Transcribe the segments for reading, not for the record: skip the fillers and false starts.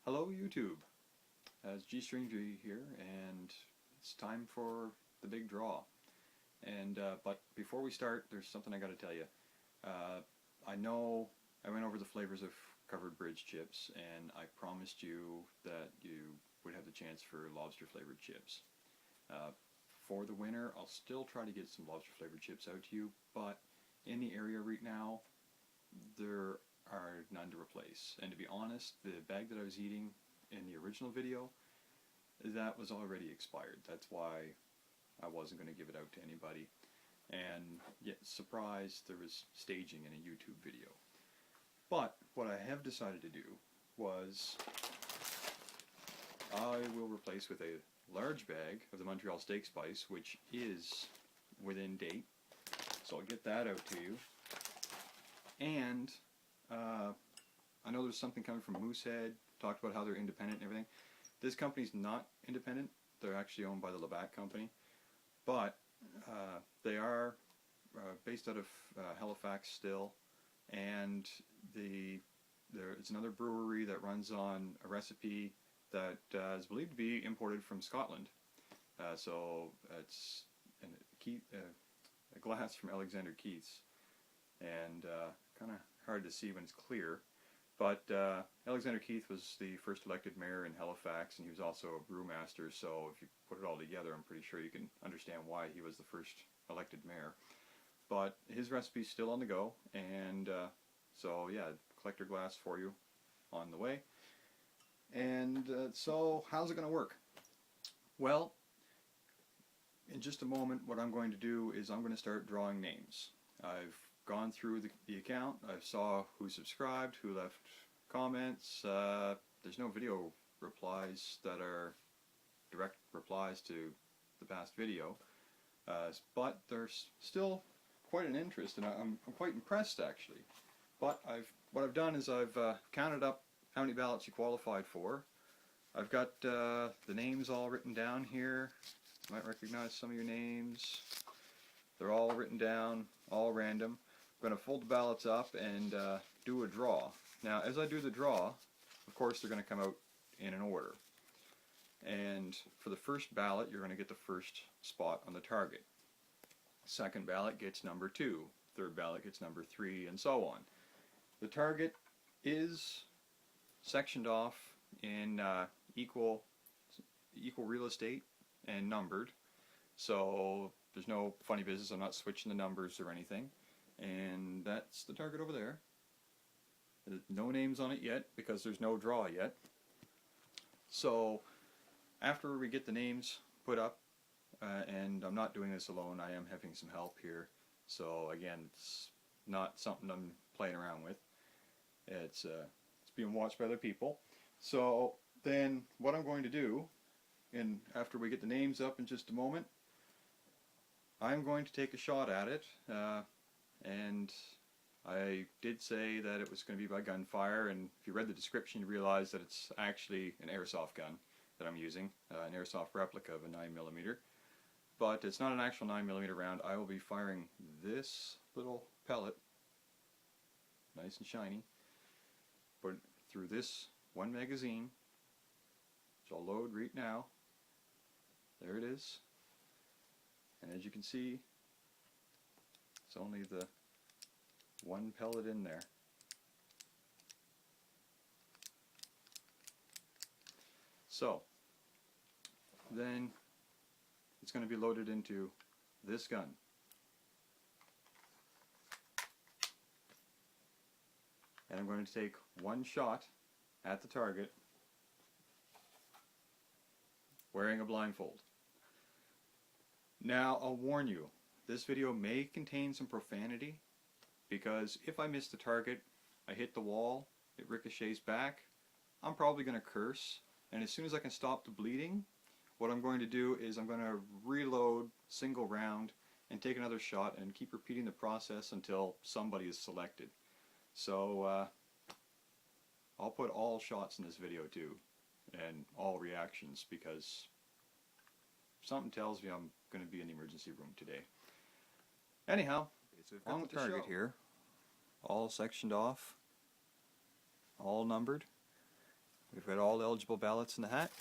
Hello YouTube, it's GeeString's here, and it's time for the big draw. But before we start, there's something I got to tell you. I know I went over the flavors of covered bridge chips, and I promised you that you would have the chance for lobster flavored chips. For the winner, I'll still try to get some lobster flavored chips out to you, but in the area right now, there are none to replace. And to be honest, the bag that I was eating in the original video, that was already expired. That's why I wasn't going to give it out to anybody. And yet, surprise, there was staging in a YouTube video. But what I have decided to do was I will replace with a large bag of the Montreal steak spice, which is within date. So I'll get that out to you. And I know there's something coming from Moosehead, talked about how they're independent and everything. This company's not independent. They're actually owned by the Labatt company. But they are based out of Halifax still. And it's another brewery that runs on a recipe that is believed to be imported from Scotland. So it's a glass from Alexander Keith's. And kind of hard to see when it's clear, but Alexander Keith was the first elected mayor in Halifax, and he was also a brewmaster, so if you put it all together, I'm pretty sure you can understand why he was the first elected mayor. But his recipe's still on the go, and so yeah, collector glass for you on the way. And so how's it going to work? Well, in just a moment, what I'm going to do is I'm going to start drawing names. I've gone through the account. I saw who subscribed, who left comments. There's no video replies that are direct replies to the past video, but there's still quite an interest, and I'm quite impressed actually. But what I've done is I've counted up how many ballots you qualified for. I've got the names all written down here. You might recognize some of your names. They're all written down, all random. I'm going to fold the ballots up and do a draw. Now, as I do the draw, of course, they're going to come out in an order. And for the first ballot, you're going to get the first spot on the target. Second ballot gets number 2. Third ballot gets number 3, and so on. The target is sectioned off in equal real estate and numbered. So there's no funny business. I'm not switching the numbers or anything. And that's the target over there. There's no names on it yet because there's no draw yet. So after we get the names put up, and I'm not doing this alone, I am having some help here. So again, it's not something I'm playing around with. It's being watched by other people. So then what I'm going to do, and after we get the names up in just a moment, I'm going to take a shot at it. And I did say that it was going to be by gunfire, and if you read the description you realize that it's actually an airsoft gun that I'm using, an airsoft replica of a 9mm. But it's not an actual 9mm round. I will be firing this little pellet, nice and shiny, put it through this one magazine, which I'll load right now. There it is. And as you can see, it's only the one pellet in there. So then it's going to be loaded into this gun. And I'm going to take one shot at the target wearing a blindfold. Now I'll warn you, this video may contain some profanity, because if I miss the target, I hit the wall, it ricochets back, I'm probably going to curse, and as soon as I can stop the bleeding, what I'm going to do is I'm going to reload single round and take another shot and keep repeating the process until somebody is selected. So I'll put all shots in this video too, and all reactions, because something tells me I'm going to be in the emergency room today. Anyhow, on the target here, all sectioned off, all numbered. we've got all eligible ballots in the hat.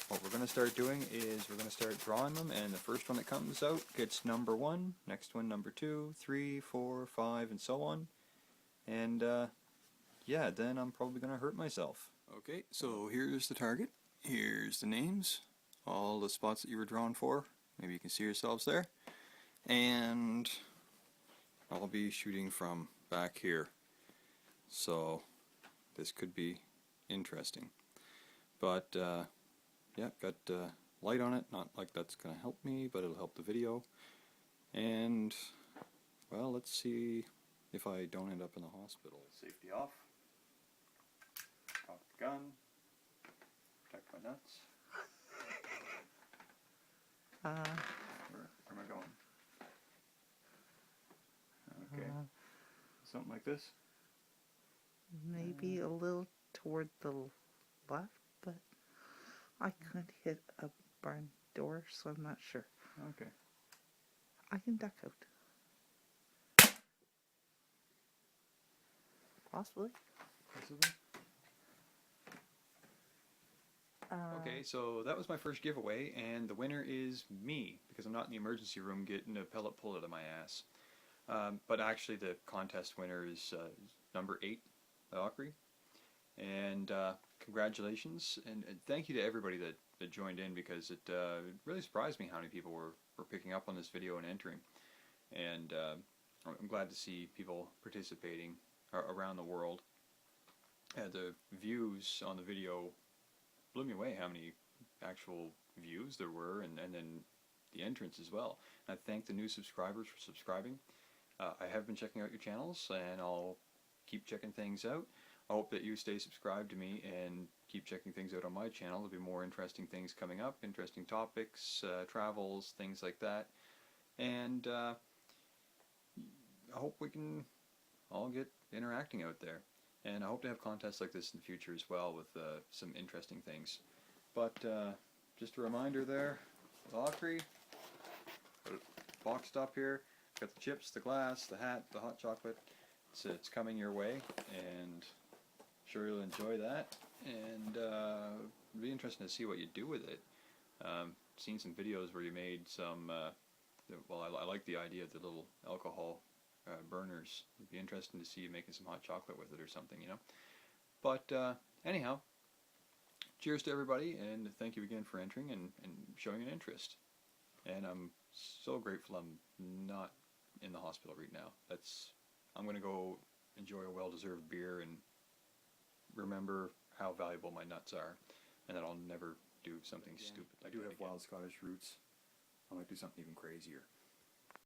What we're going to start doing is we're going to start drawing them, and the first one that comes out gets number 1, next one number 2, 3, 4, 5, and so on. And yeah, then I'm probably going to hurt myself. Okay, so here's the target. Here's the names, all the spots that you were drawn for. Maybe you can see yourselves there. And I'll be shooting from back here. So this could be interesting. But yeah, got light on it. Not like that's going to help me, but it'll help the video. And well, let's see if I don't end up in the hospital. Safety off. Cock the gun. Protect my nuts. Where am I going? Okay. Something like this? Maybe a little toward the left, but I could hit a barn door, so I'm not sure. Okay. I can duck out. Possibly. Possibly. Okay, so that was my first giveaway, and the winner is me, because I'm not in the emergency room getting a pellet pulled out of my ass. But actually the contest winner is number 8, Valkyrie. And congratulations, and thank you to everybody that joined in, because it really surprised me how many people were picking up on this video and entering. And I'm glad to see people participating around the world. The views on the video blew me away, how many actual views there were, and then the entrance as well. And I thank the new subscribers for subscribing. I have been checking out your channels, and I'll keep checking things out. I hope that you stay subscribed to me and keep checking things out on my channel. There'll be more interesting things coming up, interesting topics, travels, things like that. And I hope we can all get interacting out there. And I hope to have contests like this in the future as well, with some interesting things. But just a reminder there, Valkyrie, boxed up here. Got the chips, the glass, the hat, the hot chocolate. It's coming your way, and sure you'll enjoy that. And it'll be interesting to see what you do with it. Seen some videos where you made some. Well, I like the idea of the little alcohol burners. It'd be interesting to see you making some hot chocolate with it or something, you know. But anyhow, cheers to everybody, and thank you again for entering and showing an interest. And I'm so grateful I'm not in the hospital right now. I'm going to go enjoy a well-deserved beer and remember how valuable my nuts are, and that I'll never do something stupid. I do have wild Scottish roots. I might do something even crazier.